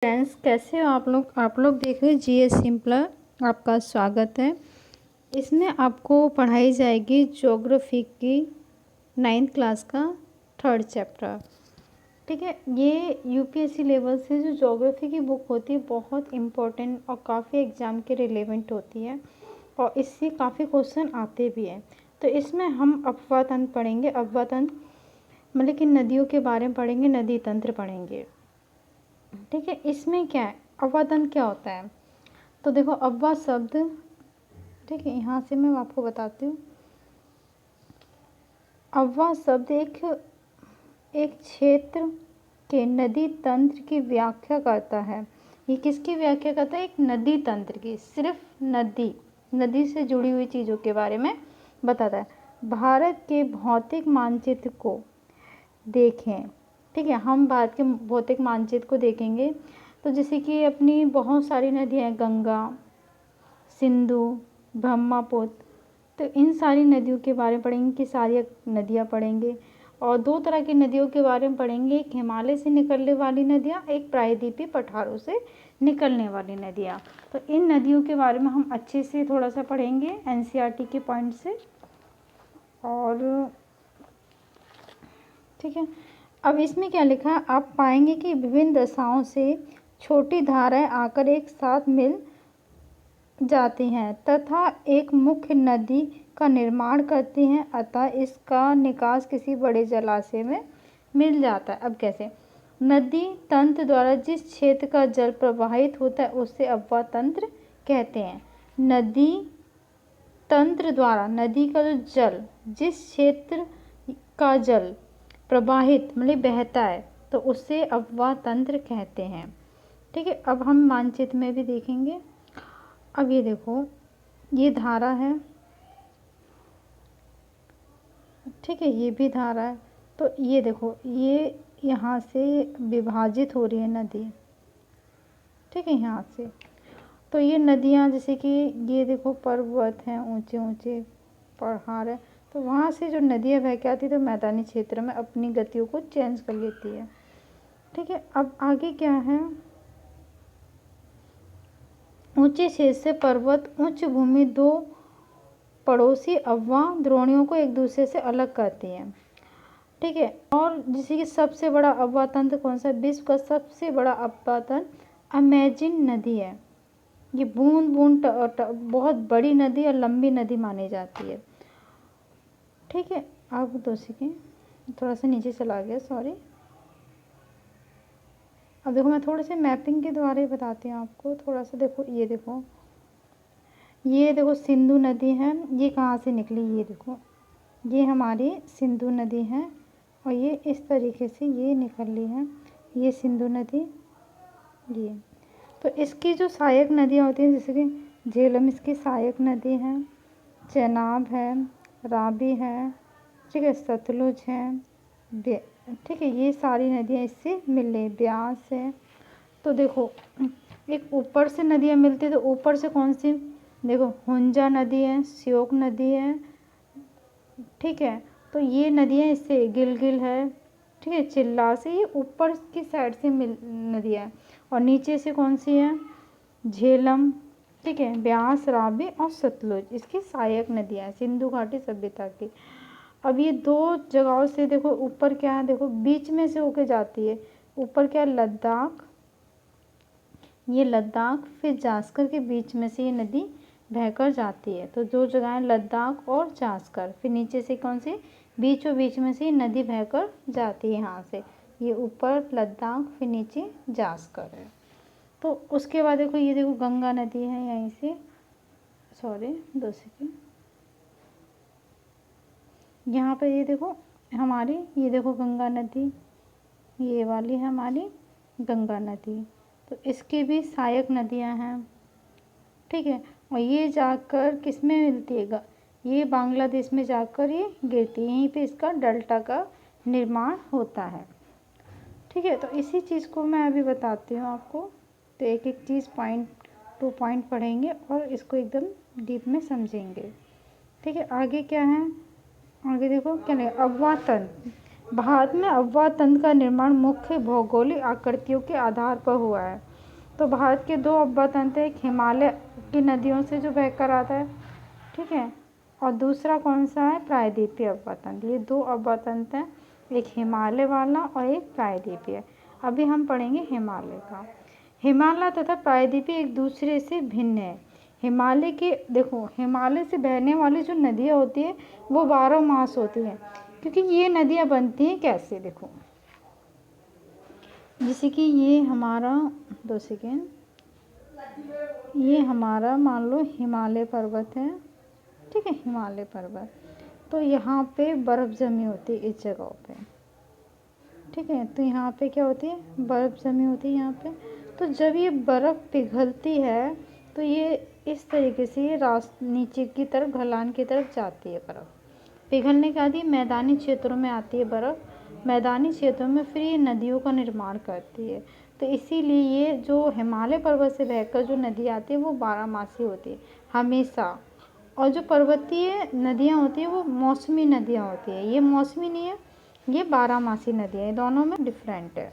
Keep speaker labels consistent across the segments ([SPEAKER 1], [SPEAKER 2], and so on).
[SPEAKER 1] Friends, कैसे हो आप लोग देख रहे हैं जीएस सिंपलर। आपका स्वागत है। इसमें आपको पढ़ाई जाएगी ज्योग्राफी की 9th क्लास का 3rd चैप्टर। ठीक है, ये यूपीएससी लेवल से जो ज्योग्राफी की बुक होती है बहुत इम्पोर्टेंट और काफ़ी एग्ज़ाम के रिलेवेंट होती है और इससे काफ़ी क्वेश्चन आते भी हैं। तो इसमें हम अफवाह तंत्र पढ़ेंगे। अफवाह तंत्र मतलब कि नदियों के बारे में पढ़ेंगे, नदी तंत्र पढ़ेंगे। ठीक है, इसमें क्या है, अफवाह तंत्र क्या होता है। तो देखो, अफवाह शब्द, ठीक है, यहाँ से मैं आपको बताती हूँ। अफवाह शब्द एक क्षेत्र के नदी तंत्र की व्याख्या करता है। ये किसकी व्याख्या करता है? एक नदी तंत्र की, सिर्फ नदी से जुड़ी हुई चीज़ों के बारे में बताता है। भारत के भौतिक मानचित्र को देखें। ठीक है, हम भारत के भौतिक मानचित्र को देखेंगे तो जैसे कि अपनी बहुत सारी नदियाँ हैं, गंगा, सिंधु, ब्रह्मपुत्र। तो इन सारी नदियों के बारे में पढ़ेंगे कि सारी नदियाँ पढ़ेंगे। और दो तरह की नदियों के बारे में पढ़ेंगे, एक हिमालय से निकलने वाली नदियाँ, एक प्रायद्वीपीय पठारों से निकलने वाली नदियाँ। तो इन नदियों के बारे में हम अच्छे से थोड़ा सा पढ़ेंगे एनसीईआरटी के पॉइंट से। और ठीक है, अब इसमें क्या लिखा है, आप पाएंगे कि विभिन्न दशाओं से छोटी धाराएं आकर एक साथ मिल जाती हैं तथा एक मुख्य नदी का निर्माण करती हैं, अतः इसका निकास किसी बड़े जलाशय में मिल जाता है। अब कैसे? नदी तंत्र द्वारा जिस क्षेत्र का जल प्रवाहित होता है उसे अफवाह तंत्र कहते हैं। नदी तंत्र द्वारा नदी का जो जल, जिस क्षेत्र का जल प्रवाहित मतलब बहता है, तो उसे अफवाह तंत्र कहते हैं। ठीक है, अब हम मानचित्र में भी देखेंगे। अब ये देखो, ये धारा है, ठीक है, ये भी धारा है। तो ये देखो, ये यहाँ से विभाजित हो रही है नदी, ठीक है, यहाँ से। तो ये नदियाँ जैसे कि ये देखो पर्वत हैं, ऊंचे ऊंचे पहाड़ है, तो वहाँ से जो नदियाँ बह के आती है तो मैदानी क्षेत्र में अपनी गतियों को चेंज कर लेती है। ठीक है, अब आगे क्या है, ऊंचे क्षेत्र से पर्वत उच्च भूमि दो पड़ोसी अफवाह द्रोणियों को एक दूसरे से अलग करती हैं। ठीक है, और जैसे कि सबसे बड़ा अफवाह तंत्र कौन सा? विश्व का सबसे बड़ा अफवाह तंत्र अमेजिन नदी है। ये बूंद बूंद बहुत बड़ी नदी और लंबी नदी मानी जाती है। ठीक है, अब दो सेकेंड, थोड़ा सा नीचे चला गया, सॉरी। अब देखो, मैं थोड़े से मैपिंग के द्वारा ही बताती हूँ आपको। थोड़ा सा देखो, ये देखो सिंधु नदी है, ये कहाँ से निकली, ये देखो, ये हमारी सिंधु नदी है और ये इस तरीके से ये निकल ली है, ये सिंधु नदी। ये तो इसकी जो सहायक नदियाँ होती हैं, जैसे कि झेलम इसकी सहायक नदी है, चेनाब है, रावी है, ठीक है, सतलुज है, ठीक है, ये सारी नदियाँ इससे मिल रही, ब्यास है। तो देखो, एक ऊपर से नदियाँ मिलती है, तो ऊपर से कौन सी? देखो, हुंजा नदी है, श्योक नदी है, ठीक है, तो ये नदियाँ इससे, गिलगिल है, ठीक है, चिल्ला से, ये ऊपर की साइड से नदियाँ हैं। और नीचे से कौन सी है? झेलम, ठीक है, ब्यास, रावी और सतलुज इसकी सहायक नदियाँ हैं सिंधु घाटी सभ्यता की। अब ये दो जगहों से देखो, ऊपर क्या है, देखो बीच में से होके जाती है। ऊपर क्या है? लद्दाख, ये लद्दाख, फिर जास्कर के बीच में से ये नदी बहकर जाती है। तो दो जगह है, लद्दाख और जास्कर, फिर नीचे से कौन सी? बीचों बीच में से नदी बहकर जाती है यहाँ से। ये ऊपर लद्दाख, फिर नीचे जास्कर है। तो उसके बाद देखो, ये देखो गंगा नदी है यहीं से, सॉरी दो सेकेंड, यहाँ पे ये देखो हमारी, ये देखो गंगा नदी, ये वाली है हमारी गंगा नदी। तो इसकी भी सहायक नदियाँ हैं, ठीक है, और ये जाकर किस में मिलती है? ये बांग्लादेश में जाकर ये गिरती है, यहीं पे इसका डेल्टा का निर्माण होता है। ठीक है, तो इसी चीज़ को मैं अभी बताती हूँ आपको। तो एक एक चीज़ पॉइंट टू पॉइंट पढ़ेंगे और इसको एकदम डीप में समझेंगे। ठीक है, आगे क्या है? आगे देखो क्या नहीं, अफवाह तंत्र। भारत में अफवाह तंत्र का निर्माण मुख्य भौगोलिक आकृतियों के आधार पर हुआ है। तो भारत के दो अब्बा तंत्र, एक हिमालय की नदियों से जो बहकर आता है, ठीक है, और दूसरा कौन सा है, प्रायद्वीपीय अब्बा तंत्र। ये दो अब्बा तंत्र हैं, एक हिमालय वाला और एक प्रायद्वीपीय। अभी हम पढ़ेंगे हिमालय का। हिमालय तथा प्रायद्वीपीय एक दूसरे से भिन्न है। हिमालय के देखो, हिमालय से बहने वाली जो नदियाँ होती है वो 12 मास होती हैं, क्योंकि ये नदियाँ बनती हैं कैसे, देखो जैसे कि ये हमारा 2 सेकेंड, ये हमारा मान लो हिमालय पर्वत है, ठीक है, हिमालय पर्वत। तो यहाँ पे बर्फ़ जमी होती है इस जगह पे, ठीक है। तो यहाँ पे क्या होती है, बर्फ़ जमी होती है यहाँ पे। तो जब ये बर्फ़ पिघलती है तो ये इस तरीके से ये नीचे की तरफ, ढलान की तरफ जाती है बर्फ़। पिघलने के बाद ये मैदानी क्षेत्रों में आती है बर्फ़, मैदानी क्षेत्रों में फिर ये नदियों का निर्माण करती है। तो इसीलिए ये जो हिमालय पर्वत से बहकर जो नदी आती है वो 12मासी होती है हमेशा। और जो पर्वतीय नदियाँ होती हैं वो मौसमी नदियाँ होती है, ये मौसमी नहीं है, ये 12मासी नदियाँ, ये दोनों में डिफरेंट है,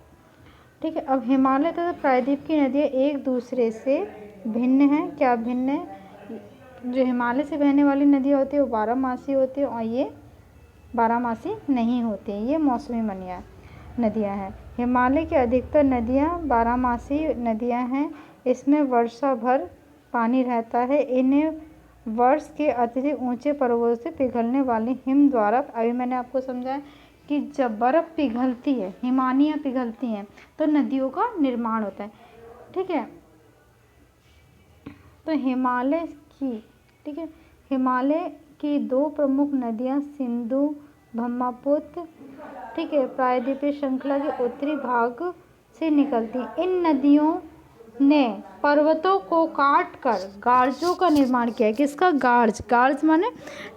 [SPEAKER 1] ठीक है। अब हिमालय तथा प्रायद्वीप की नदियाँ एक दूसरे से भिन्न हैं। क्या भिन्न है, जो हिमालय से बहने वाली नदियाँ होती है वो 12मासी होती है और ये 12मासी नहीं होती हैं, ये मौसमी नदियाँ हैं। हिमालय की अधिकतर नदियाँ 12मासी नदियाँ हैं। इसमें वर्षा भर पानी रहता है। इन्हें वर्ष के अत्यधिक ऊंचे पर्वतों से पिघलने वाले हिम द्वारा, अभी मैंने आपको समझाया कि जब बर्फ़ पिघलती है, हिमानियाँ पिघलती हैं तो नदियों का निर्माण होता है, ठीक है। तो हिमालय की, ठीक है, हिमालय की 2 प्रमुख नदियाँ सिंधु ब्रह्मपुत्र, ठीक है, प्रायद्वीपीय श्रृंखला के उत्तरी भाग से निकलती हैं। इन नदियों ने पर्वतों को काट कर गार्जों का निर्माण किया है। किसका, गार्ज माने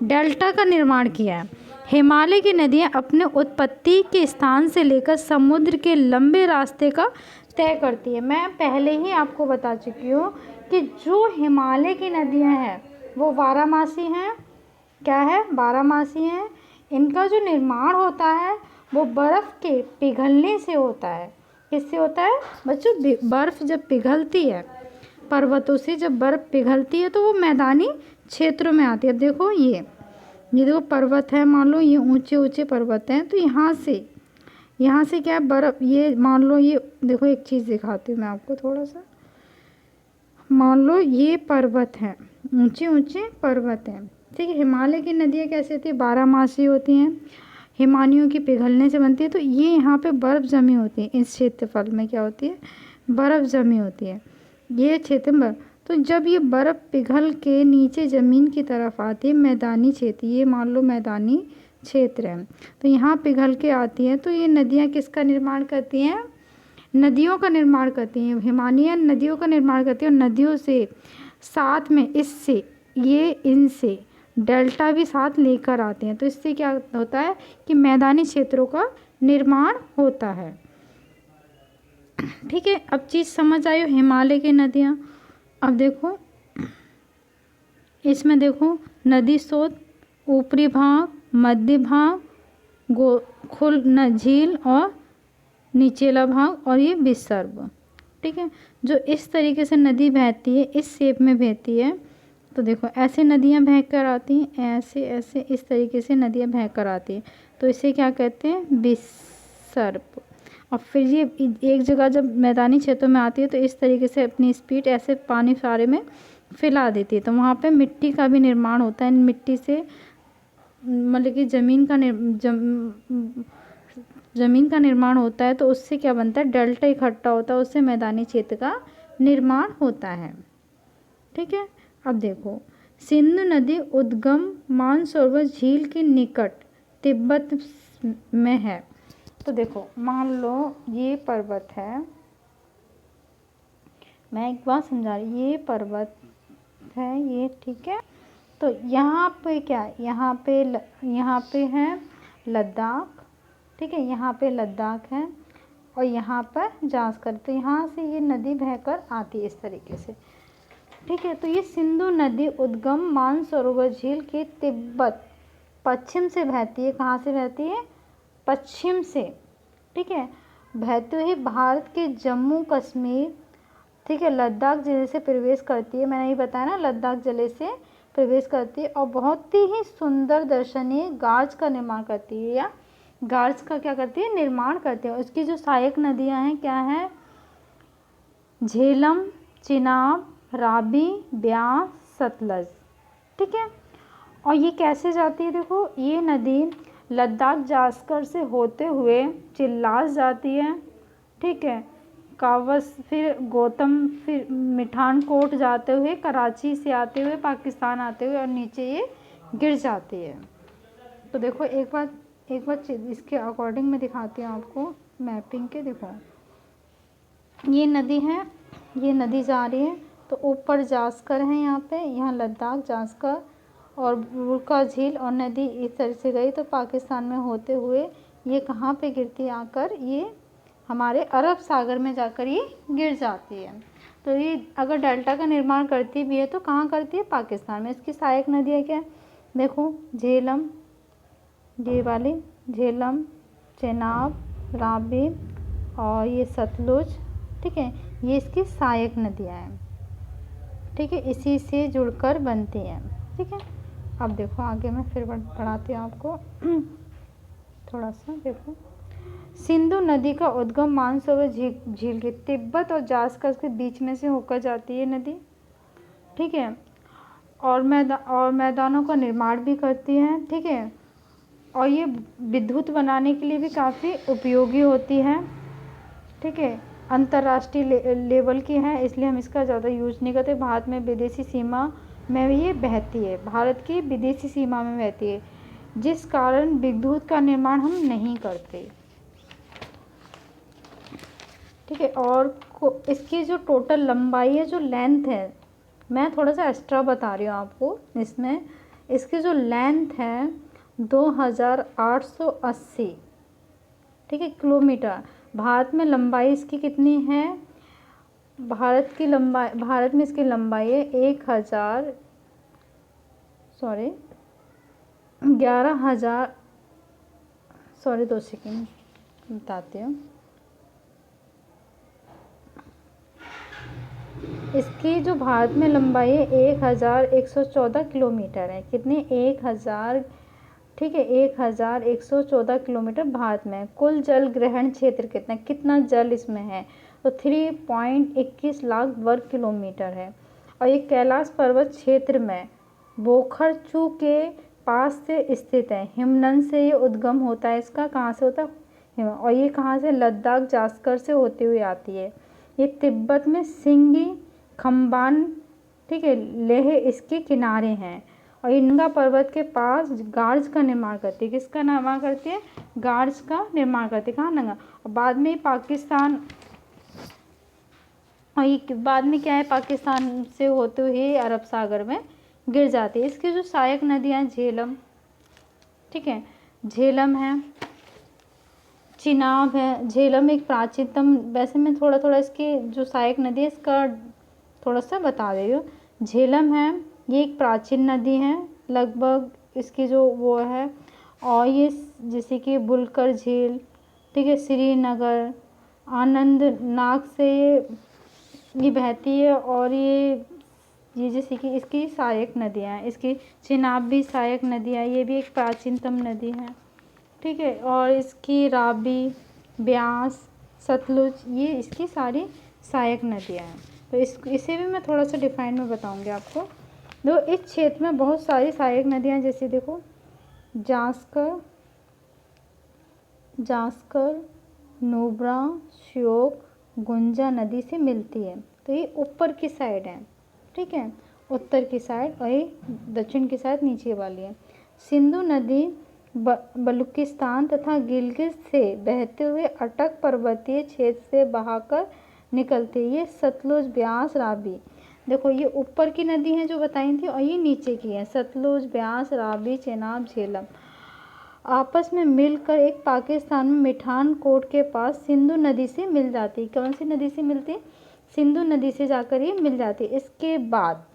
[SPEAKER 1] डेल्टा का निर्माण किया है। हिमालय की नदियाँ अपने उत्पत्ति के स्थान से लेकर समुद्र के लंबे रास्ते का तय करती है। मैं पहले ही आपको बता चुकी हूँ कि जो हिमालय की नदियाँ हैं वो 12मासी हैं। क्या है, 12मासी हैं। इनका जो निर्माण होता है वो बर्फ़ के पिघलने से होता है। किससे होता है बच्चों, बर्फ़ जब पिघलती है पर्वतों से, जब बर्फ़ पिघलती है तो वो मैदानी क्षेत्रों में आती है। अब देखो ये देखो पर्वत है, मान लो ये ऊंचे ऊंचे पर्वत हैं, तो यहाँ से क्या है, बर्फ़, ये मान लो, ये देखो एक चीज़ दिखाती हूँ मैं आपको थोड़ा सा। मान लो ये पर्वत हैं, ऊंचे ऊंचे पर्वत हैं, ठीक है। हिमालय की नदियाँ कैसी होती है, 12मासी होती हैं, हिमानियों की पिघलने से बनती है। तो ये यहाँ पे बर्फ़ जमी होती है, इस क्षेत्रफल में क्या होती है, बर्फ़ जमी होती है, ये क्षेत्र में। तो जब ये बर्फ़ पिघल के नीचे ज़मीन की तरफ आती है, मैदानी क्षेत्र, ये मान लो मैदानी क्षेत्र है, तो यहाँ पिघल के आती है। तो ये नदियाँ किसका निर्माण करती हैं, नदियों का निर्माण करती हैं, हिमालयन नदियों का निर्माण करती हैं। और नदियों से साथ में इससे ये इनसे डेल्टा भी साथ लेकर आते हैं। तो इससे क्या होता है कि मैदानी क्षेत्रों का निर्माण होता है, ठीक है। अब चीज़ समझ आई हो, हिमालय की नदियाँ। अब देखो इसमें देखो, नदी स्रोत, ऊपरी भाग, मध्य भाग, खुल झील और निचला भाग, और ये विसर्ग, ठीक है। जो इस तरीके से नदी बहती है, इस शेप में बहती है, तो देखो ऐसे नदियाँ बह कर आती हैं, ऐसे ऐसे इस तरीके से नदियाँ बह कर आती हैं, तो इसे क्या कहते हैं, विसर्ग। और फिर ये एक जगह जब मैदानी क्षेत्रों में आती है तो इस तरीके से अपनी स्पीड ऐसे पानी सारे में फैला देती है। तो वहाँ पे मिट्टी का भी निर्माण होता है, मिट्टी से मतलब कि ज़मीन का निर्माण होता है। तो उससे क्या बनता है, डेल्टा इकट्ठा होता है, उससे मैदानी क्षेत्र का निर्माण होता है, ठीक है। अब देखो, सिंधु नदी उद्गम मानसरोवर झील के निकट तिब्बत में है। तो देखो मान लो ये पर्वत है, मैं एक बात समझा रही, ये पर्वत है ये, ठीक है। तो यहाँ पे क्या है, यहाँ पे है लद्दाख, ठीक है, यहाँ पे लद्दाख है और यहाँ पर जास्कर। तो यहाँ से ये नदी बहकर आती है इस तरीके से, ठीक है। तो ये सिंधु नदी उद्गम मानसरोवर झील के तिब्बत पश्चिम से बहती है। कहाँ से बहती है, पश्चिम से, ठीक है। बहते हुए भारत के जम्मू कश्मीर, ठीक है, लद्दाख जिले से प्रवेश करती है, मैंने ये बताया ना, लद्दाख जिले से प्रवेश करती है और बहुत ही सुंदर दर्शनीय गार्ज का निर्माण करती है, या गार्ज का क्या करती है, निर्माण करती है। उसकी जो सहायक नदियां हैं क्या हैं, झेलम, चिनाब, रावी, ब्यास, सतलज। ठीक है, और ये कैसे जाती है, देखो ये नदी लद्दाख जास्कर से होते हुए चिल्लास जाती है, ठीक है, कावस, फिर गौतम, फिर मिठानकोट जाते हुए, कराची से आते हुए पाकिस्तान आते हुए और नीचे ये गिर जाती है। तो देखो एक बार इसके अकॉर्डिंग मैं दिखाती हूँ आपको मैपिंग के। देखो ये नदी है, ये नदी जा रही है, तो ऊपर जास्कर है, यहाँ पे, यहाँ लद्दाख, जास्कर और बुरका झील और नदी इस तरह से गई तो पाकिस्तान में होते हुए ये कहाँ पे गिरती है, आकर ये हमारे अरब सागर में जाकर ये गिर जाती है। तो ये अगर डेल्टा का निर्माण करती भी है तो कहाँ करती है, पाकिस्तान में। इसकी सहायक नदियाँ क्या है, देखो झेलम, ये वाली झेलम, चेनाब, रावी और ये सतलुज, ठीक है, ये इसकी सहायक नदियाँ हैं, ठीक है, इसी से जुड़कर बनती हैं। ठीक है, अब देखो आगे मैं फिर बढ़ाती हूँ आपको थोड़ा सा। देखो सिंधु नदी का उद्गम मानसरोवर झील के तिब्बत और जास्कर के बीच में से होकर जाती है नदी, ठीक है, और मैदानों का निर्माण भी करती है, ठीक है, और ये विद्युत बनाने के लिए भी काफ़ी उपयोगी होती है, ठीक है, अंतर्राष्ट्रीय लेवल की है, इसलिए हम इसका ज़्यादा यूज नहीं करते। भारत में विदेशी सीमा में ये बहती है, भारत की विदेशी सीमा में बहती है, जिस कारण विद्युत का निर्माण हम नहीं करते, ठीक है। और इसकी जो टोटल लंबाई है, जो लेंथ है, मैं थोड़ा सा एक्स्ट्रा बता रही हूँ आपको इसमें, इसकी जो लेंथ है 2880, ठीक है, किलोमीटर। भारत में लंबाई इसकी कितनी है, भारत में इसकी लंबाई है 11,000 2 सेकेंड बताती हूँ। इसकी जो भारत में लंबाई है 1114 किलोमीटर है, कितनी, 1000, ठीक है, 1114 किलोमीटर भारत में। कुल जल ग्रहण क्षेत्र कितना जल इसमें है, तो 3.21 लाख वर्ग किलोमीटर है। और ये कैलाश पर्वत क्षेत्र में बोखरचू के पास से स्थित है, हिमनद से ये उद्गम होता है, इसका कहाँ से होता है, और ये कहाँ से, लद्दाख जास्कर से होते हुए आती है। ये तिब्बत में सिंगी, खम्बान, ठीक है, लेह इसके किनारे हैं। और ये नंगा पर्वत के पास गार्ज का निर्माण करती है, किसका निर्माण करती है, गार्ज का निर्माण करती है, कहाँ, नंगा। और बाद में पाकिस्तान, और ये बाद में क्या है, पाकिस्तान से होते हुए अरब सागर में गिर जाती है। इसकी जो सहायक नदियाँ, झेलम, ठीक है, झेलम है, चिनाब है। झेलम एक प्राचीनतम, वैसे मैं थोड़ा थोड़ा इसकी जो सहायक नदी है इसका थोड़ा सा बता दे रही हूँ। झेलम है, ये एक प्राचीन नदी है, लगभग इसकी जो वो है, और ये जैसे कि बुलकर झील, ठीक है, श्रीनगर, आनंदनाग से ये बहती है। और ये जैसे कि इसकी सहायक नदियाँ हैं, इसकी चिनाब भी सहायक नदियाँ, ये भी एक प्राचीनतम नदी है, ठीक है। और इसकी रावी, ब्यास, सतलुज, ये इसकी सारी सहायक नदियाँ हैं। तो इसे भी मैं थोड़ा सा डिफाइन में बताऊंगी आपको। देखो इस क्षेत्र में बहुत सारी सहायक नदियाँ, जैसे देखो जास्कर, नुब्रा, श्योक, गुंजा नदी से मिलती है। तो ये ऊपर की साइड है, ठीक है, उत्तर की साइड, और ये दक्षिण की साइड नीचे वाली है। सिंधु नदी बलूचिस्तान तथा गिलगित से बहते हुए अटक पर्वतीय क्षेत्र से बहाकर निकलती है। ये सतलुज, ब्यास, रावी, देखो ये ऊपर की नदी हैं जो बताई थी, और ये नीचे की है, सतलुज, ब्यास, रावी, चेनाब, झेलम, आपस में मिलकर एक पाकिस्तान में मिठानकोट के पास सिंधु नदी से मिल जाती है। कौन सी नदी से मिलती है, सिंधु नदी से जाकर ये मिल जाती है। इसके बाद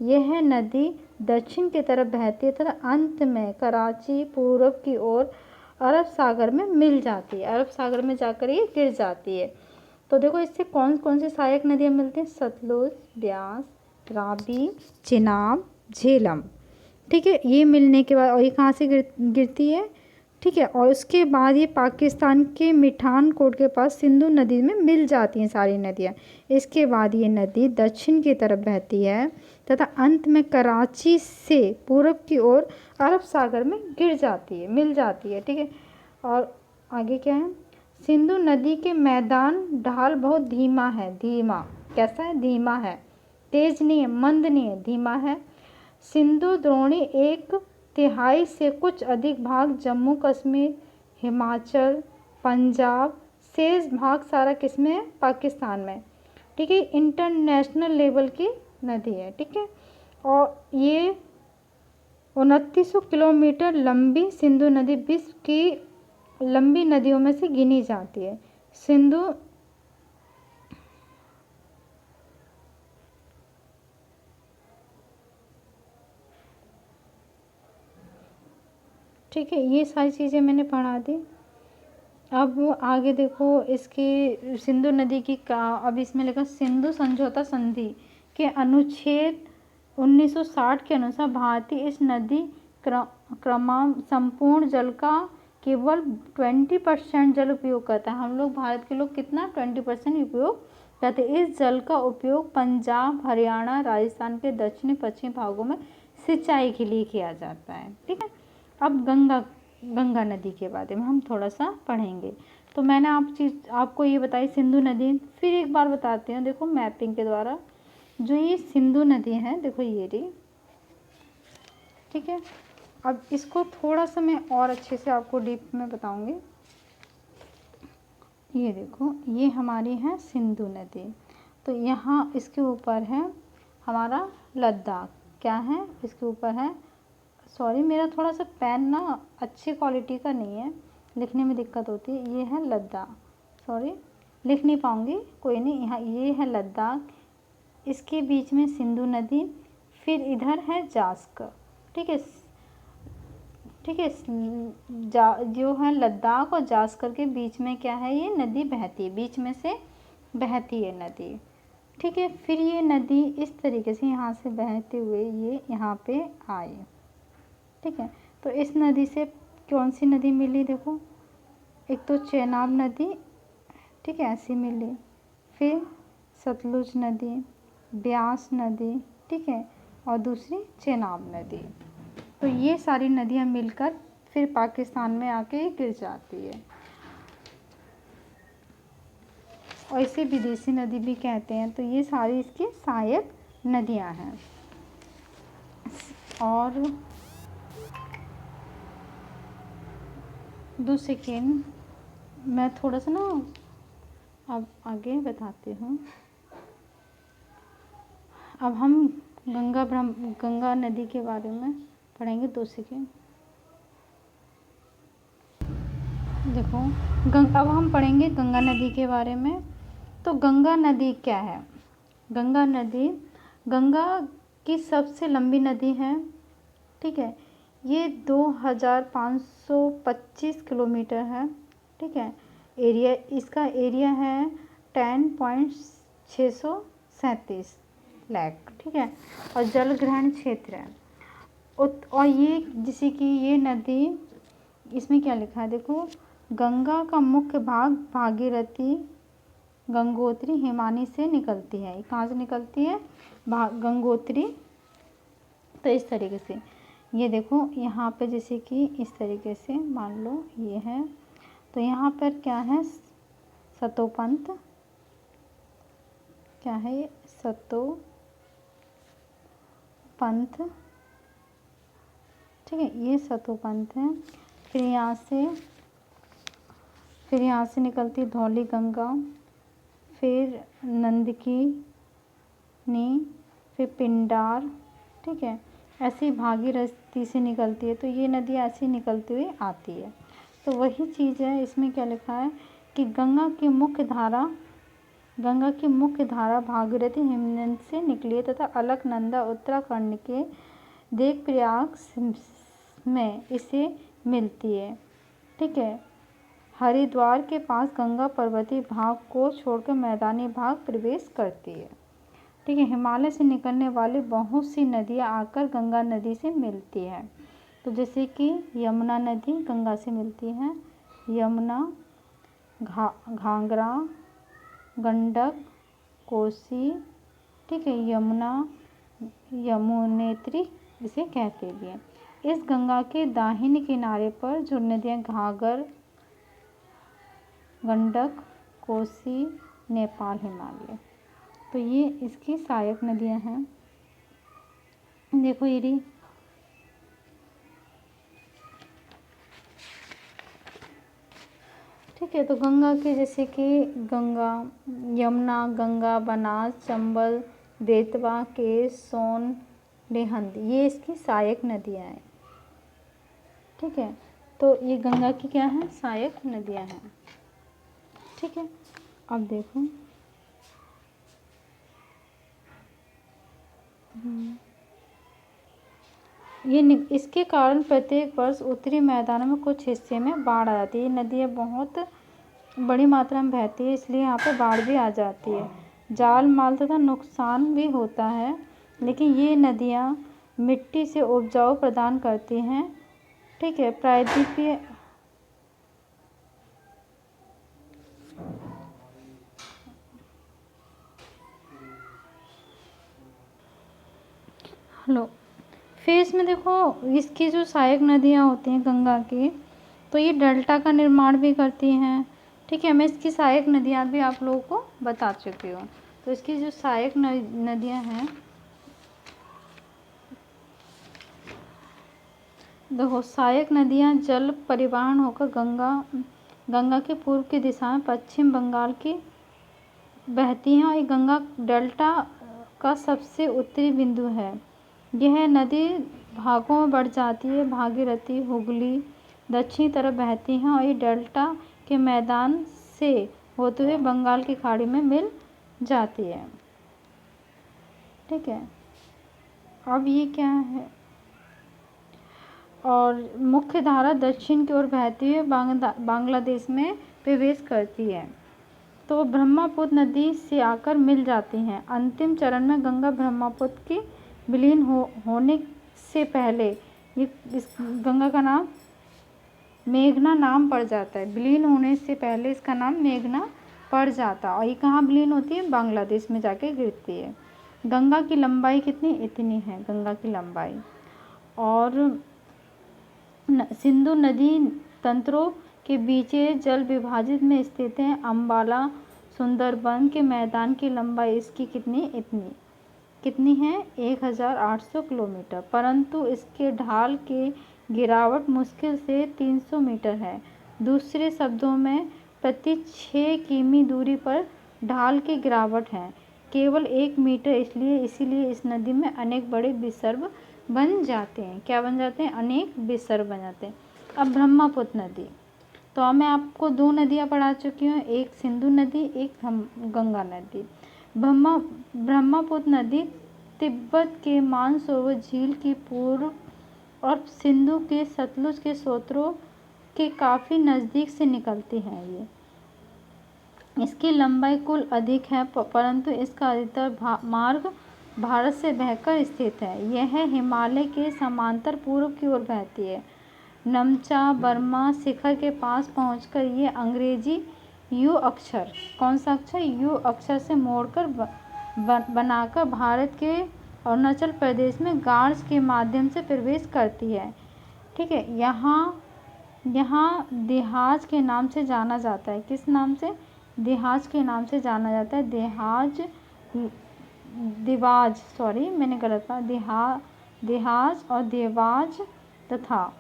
[SPEAKER 1] यह नदी दक्षिण की तरफ बहती है तथा अंत में कराची पूर्व की ओर अरब सागर में मिल जाती है, अरब सागर में जाकर ये गिर जाती है। तो देखो इससे कौन कौन सी सहायक नदियाँ मिलती हैं, सतलुज, ब्यास, रावी, चेनाब, झेलम। ठीक है, ये मिलने के बाद और ये कहाँ से गिरती है, ठीक है, और उसके बाद ये पाकिस्तान के मिठानकोट के पास सिंधु नदी में मिल जाती हैं सारी नदियाँ। इसके बाद ये नदी दक्षिण की तरफ बहती है तथा अंत में कराची से पूरब की ओर अरब सागर में गिर जाती है, मिल जाती है। ठीक है, और आगे क्या है, सिंधु नदी के मैदान ढाल बहुत धीमा है, धीमा कैसा है, धीमा है, तेज नहीं है, मंद नहीं है, धीमा है। सिंधु द्रोणी 1/3 से कुछ अधिक भाग जम्मू कश्मीर, हिमाचल, पंजाब, शेष भाग सारा किसमें है, पाकिस्तान में। ठीक है, इंटरनेशनल लेवल की नदी है। ठीक है, और ये 2900 किलोमीटर लंबी सिंधु नदी विश्व की लंबी नदियों में से गिनी जाती है। सिंधु ठीक है, ये सारी चीज़ें मैंने पढ़ा दी। अब आगे देखो इसकी सिंधु नदी की का, अब इसमें लिखा सिंधु समझौता संधि के अनुच्छेद 1960 के अनुसार भारतीय इस नदी क्रमाम संपूर्ण जल का केवल 20% जल उपयोग करता है। हम लोग भारत के लोग कितना 20% उपयोग करते हैं। इस जल का उपयोग पंजाब, हरियाणा, राजस्थान के दक्षिणी पश्चिमी भागों में सिंचाई के लिए किया जाता है। ठीक है, अब गंगा नदी के बारे में हम थोड़ा सा पढ़ेंगे। तो मैंने आपको ये बताई सिंधु नदी, फिर एक बार बताती हूँ। देखो मैपिंग के द्वारा जो ये सिंधु नदी है, देखो ये रही। ठीक है, अब इसको थोड़ा सा मैं और अच्छे से आपको डीप में बताऊंगी। ये देखो ये हमारी है सिंधु नदी, तो यहाँ इसके ऊपर है हमारा लद्दाख। क्या है इसके ऊपर है, सॉरी मेरा थोड़ा सा पेन ना अच्छी क्वालिटी का नहीं है, लिखने में दिक्कत होती है। ये है लद्दाख, सॉरी लिख नहीं पाऊँगी, कोई नहीं। यहाँ ये है लद्दाख, इसके बीच में सिंधु नदी, फिर इधर है जास्कर। ठीक है, ठीक है, जो है लद्दाख और जास्कर के बीच में क्या है, ये नदी बहती है, बीच में से बहती है नदी। ठीक है, फिर ये नदी इस तरीके से यहाँ से बहते हुए ये यहाँ पे आई। ठीक है, तो इस नदी से कौन सी नदी मिली, देखो एक तो चेनाब नदी, ठीक है ऐसी मिली, फिर सतलुज नदी, ब्यास नदी, ठीक है, और दूसरी चेनाब नदी। तो ये सारी नदियाँ मिलकर फिर पाकिस्तान में आके गिर जाती है, और इसे विदेशी नदी भी कहते हैं। तो ये सारी इसकी सहायक नदियाँ हैं। और 2 सेकेंड मैं थोड़ा सा ना अब आगे बताती हूँ। अब हम गंगा नदी के बारे में पढ़ेंगे। 2 सेकेंड देखो अब हम पढ़ेंगे गंगा नदी के बारे में। तो गंगा नदी क्या है, गंगा नदी गंगा की सबसे लंबी नदी है। ठीक है, ये 2525 किलोमीटर है। ठीक है, एरिया इसका एरिया है 10.637 लाख। ठीक है, और जल ग्रहण क्षेत्र है। और ये जैसे कि ये नदी, इसमें क्या लिखा है देखो, गंगा का मुख्य भाग भागीरथी, गंगोत्री, हिमानी से निकलती है। ये कहाँ से निकलती है, गंगोत्री। तो इस तरीके से ये देखो यहाँ पे जैसे कि इस तरीके से मान लो ये है, तो यहाँ पर क्या है, सतोपंथ, क्या है ये, सतोपंथ। ठीक है, ये सतोपंथ है। फिर यहाँ से निकलती है धौली गंगा, फिर नंदकिनी, फिर पिंडार। ठीक है, ऐसी भागीरथी से निकलती है। तो ये नदी ऐसी निकलती हुई आती है। तो वही चीज़ है, इसमें क्या लिखा है कि गंगा की मुख्य धारा भागीरथी हिमनद से निकली है तथा अलकनंदा उत्तराखंड के देवप्रयाग में इसे मिलती है। ठीक है, हरिद्वार के पास गंगा पर्वतीय भाग को छोड़कर मैदानी भाग प्रवेश करती है। ठीक है, हिमालय से निकलने वाली बहुत सी नदियाँ आकर गंगा नदी से मिलती हैं। तो जैसे कि यमुना नदी गंगा से मिलती है, यमुना, घाघरा, गंडक, कोसी, ठीक है, यमुना, यमुनेत्री इसे कहते भी हैं। इस गंगा के दाहिने किनारे पर जो नदियाँ घाघर, गंडक, कोसी, नेपाल, हिमालय, तो ये इसकी सहायक नदियाँ हैं। देखो ये रही, ठीक है। तो गंगा के जैसे कि गंगा, यमुना, गंगा, बनास, चंबल, बेतवा, केश, सोन, देहंद, ये इसकी सहायक नदियाँ हैं। ठीक है, तो ये गंगा की क्या है, सहायक नदियाँ हैं। ठीक है, अब देखो ये इसके कारण प्रत्येक वर्ष उत्तरी मैदानों में कुछ हिस्से में बाढ़ आ जाती है। ये नदियाँ बहुत बड़ी मात्रा में बहती है, इसलिए यहाँ पे बाढ़ भी आ जाती है, जान माल तथा नुकसान भी होता है। लेकिन ये नदियाँ मिट्टी से उपजाऊ प्रदान करती हैं। ठीक है, प्रायद्वीपीय हेलो, फिर इसमें देखो इसकी जो सहायक नदियाँ होती हैं गंगा की, तो ये डेल्टा का निर्माण भी करती हैं। ठीक है, मैं इसकी सहायक नदियाँ भी आप लोगों को बता चुकी हूँ। तो इसकी जो सहायक नदियाँ हैं, देखो सहायक नदियाँ जल परिवहन होकर गंगा के पूर्व की दिशा में पश्चिम बंगाल की बहती हैं, और ये गंगा डेल्टा का सबसे उत्तरी बिंदु है। यह नदी भागों में बढ़ जाती है, भागीरथी, हुगली दक्षिणी तरफ बहती हैं, और ये डेल्टा के मैदान से होते हुए बंगाल की खाड़ी में मिल जाती है। ठीक है, अब ये क्या है, और मुख्य धारा दक्षिण की ओर बहती हुई बांग्लादेश में प्रवेश करती है, तो ब्रह्मपुत्र नदी से आकर मिल जाती हैं। अंतिम चरण में गंगा ब्रह्मपुत्र की विलीन होने से पहले ये इस गंगा का नाम मेघना नाम पड़ जाता है। विलीन होने से पहले इसका नाम मेघना पड़ जाता है, और ये कहाँ विलीन होती है, बांग्लादेश में जाके गिरती है। गंगा की लंबाई कितनी, इतनी है गंगा की लंबाई। और सिंधु नदी तंत्रों के बीच जल विभाजित में स्थित है। अम्बाला सुंदरबन के मैदान की लंबाई इसकी कितनी है 1800 किलोमीटर, परंतु इसके ढाल के गिरावट मुश्किल से 300 मीटर है। दूसरे शब्दों में प्रति 6 किमी दूरी पर ढाल की गिरावट है केवल 1 मीटर, इसीलिए इस नदी में अनेक बड़े विसर्ग बन जाते हैं। क्या बन जाते हैं, अनेक विसर्ग बन जाते हैं। अब ब्रह्मपुत्र नदी, तो अब मैं आपको 2 नदियाँ पढ़ा चुकी हूँ, एक सिंधु नदी, एक गंगा नदी। ब्रह्मपुत्र नदी तिब्बत के मानसरोवर झील की पूर्व और सिंधु के सतलुज के स्रोतों के काफ़ी नज़दीक से निकलती है। ये इसकी लंबाई कुल अधिक है, परंतु इसका अधिकतर मार्ग भारत से बहकर स्थित है। यह हिमालय के समांतर पूर्व की ओर बहती है। नमचा बर्मा शिखर के पास पहुंचकर ये अंग्रेजी यू अक्षर, कौन सा अक्षर, यू अक्षर से मोड़कर बनाकर भारत के अरुणाचल प्रदेश में गार्ज के माध्यम से प्रवेश करती है। ठीक है, यहाँ देहाज के नाम से जाना जाता है। किस नाम से, देहाज के नाम से जाना जाता है। देहाज और देवाज तथा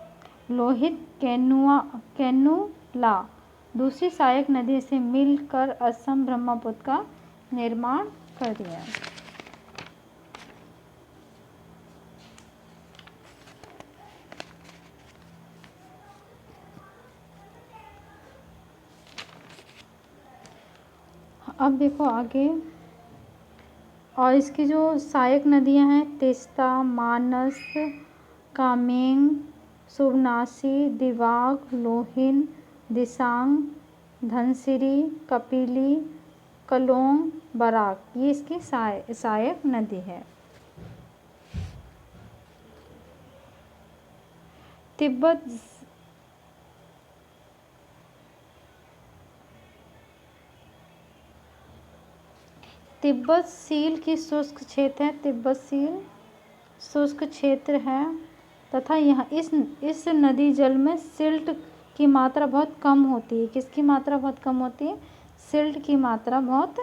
[SPEAKER 1] लोहित कैनुला दूसरी सहायक नदी से मिलकर असम ब्रह्मपुत्र का निर्माण कर दिया। अब देखो आगे, और इसकी जो सहायक नदियां हैं तीस्ता, मानस, कामेंग, सुबनासी, दिबांग, लोहिन, दिसांग, धनसिरी, कपिली, कलोंग, बराक, ये इसकी सहायक नदी है। तिब्बत सील की शुष्क क्षेत्र है, तिब्बत सील शुष्क क्षेत्र है तथा यहाँ इस नदी जल में सिल्ट की मात्रा बहुत कम होती है। किसकी मात्रा बहुत कम होती है? सिल्ट की मात्रा बहुत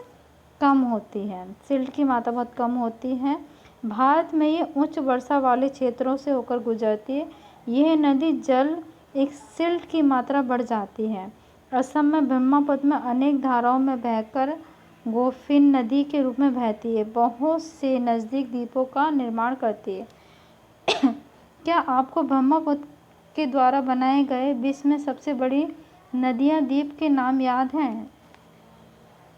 [SPEAKER 1] कम होती है। सिल्ट की मात्रा बहुत कम होती है। भारत में ये उच्च वर्षा वाले क्षेत्रों से होकर गुजरती है। यह नदी जल एक सिल्ट की मात्रा बढ़ जाती है। असम में ब्रह्मपुत्र में अनेक धाराओं में बहकर गोफिन नदी के रूप में बहती है। बहुत से नज़दीक द्वीपों का निर्माण करती है। क्या आपको ब्रह्मपुत्र के द्वारा बनाए गए विश्व में सबसे बड़ी नदियाँ द्वीप के नाम याद हैं?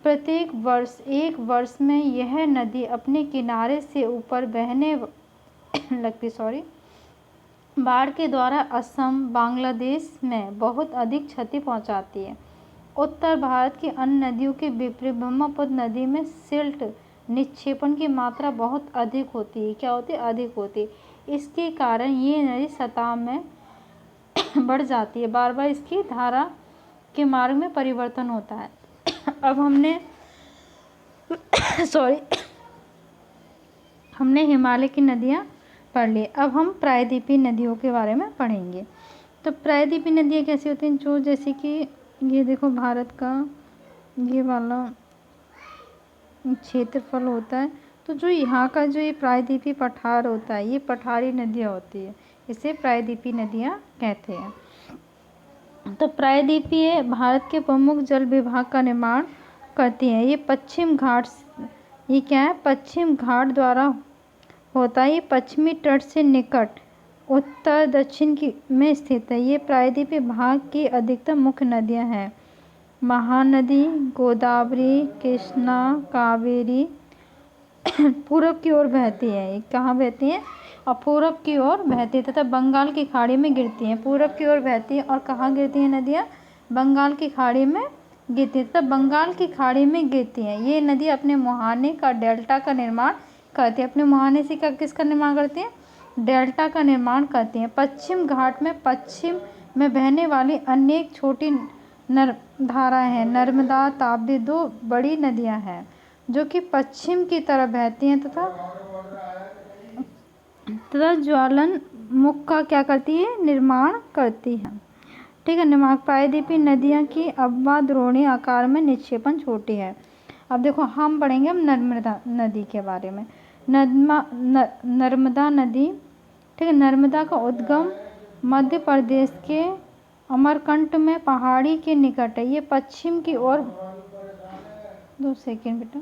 [SPEAKER 1] प्रत्येक वर्ष एक वर्ष में यह नदी अपने किनारे से ऊपर बहने लगती बाढ़ के द्वारा असम, बांग्लादेश में बहुत अधिक क्षति पहुंचाती है। उत्तर भारत की अन्य नदियों के विपरीत ब्रह्मपुत्र नदी में सिल्ट निक्षेपण की मात्रा बहुत अधिक होती है। क्या होती है? अधिक होती है। इसके कारण ये नदी सतह में बढ़ जाती है। बार बार इसकी धारा के मार्ग में परिवर्तन होता है। अब हमने हिमालय की नदियाँ पढ़ ली। अब हम प्रायद्वीपीय नदियों के बारे में पढ़ेंगे। तो प्रायद्वीपीय नदियाँ कैसी होती हैं? जो जैसे कि ये देखो, भारत का ये वाला क्षेत्रफल होता है, तो जो यहाँ का जो ये प्रायद्वीपीय पठार होता है, ये पठारी नदियाँ होती है, इसे प्रायद्वीपीय नदियाँ कहते हैं। तो प्रायद्वीपीय भारत के प्रमुख जल विभाग का निर्माण करती हैं। ये पश्चिम घाट, ये क्या है? पश्चिम घाट द्वारा होता है। ये पश्चिमी तट से निकट उत्तर दक्षिण में स्थित है। ये प्रायद्वीपीय भाग की अधिकतर मुख्य नदियाँ हैं। महानदी, गोदावरी, कृष्णा, कावेरी पूरब की ओर बहती है। ये कहाँ बहती हैं? और पूरब की ओर बहती है तथा बंगाल की खाड़ी में गिरती हैं। पूरब की ओर बहती है और कहाँ गिरती हैं नदियाँ? बंगाल की खाड़ी में गिरती है तथा बंगाल की खाड़ी में गिरती हैं। ये नदी अपने मुहाने का डेल्टा का निर्माण करती है। अपने मुहाने से किसका निर्माण करती है? डेल्टा का निर्माण करती हैं। पश्चिम घाट में पश्चिम में बहने वाली अनेक छोटी धाराएं हैं। नर्मदा, ताप्ती दो बड़ी नदियां हैं जो कि पश्चिम की तरफ बहती हैं तथा ज्वालन मुख का क्या करती है? निर्माण करती है। ठीक है। निर्माण प्रायद्वीपीय नदियाँ की अवबाद्रोणी आकार में निक्षेपण छोटी है। अब देखो, हम पढ़ेंगे अब नर्मदा नदी के बारे में। नर्मदा नदी, ठीक है, नर्मदा का उद्गम मध्य प्रदेश के अमरकंटक में पहाड़ी के निकट है। ये पश्चिम की ओर 2 सेकेंड बेटा।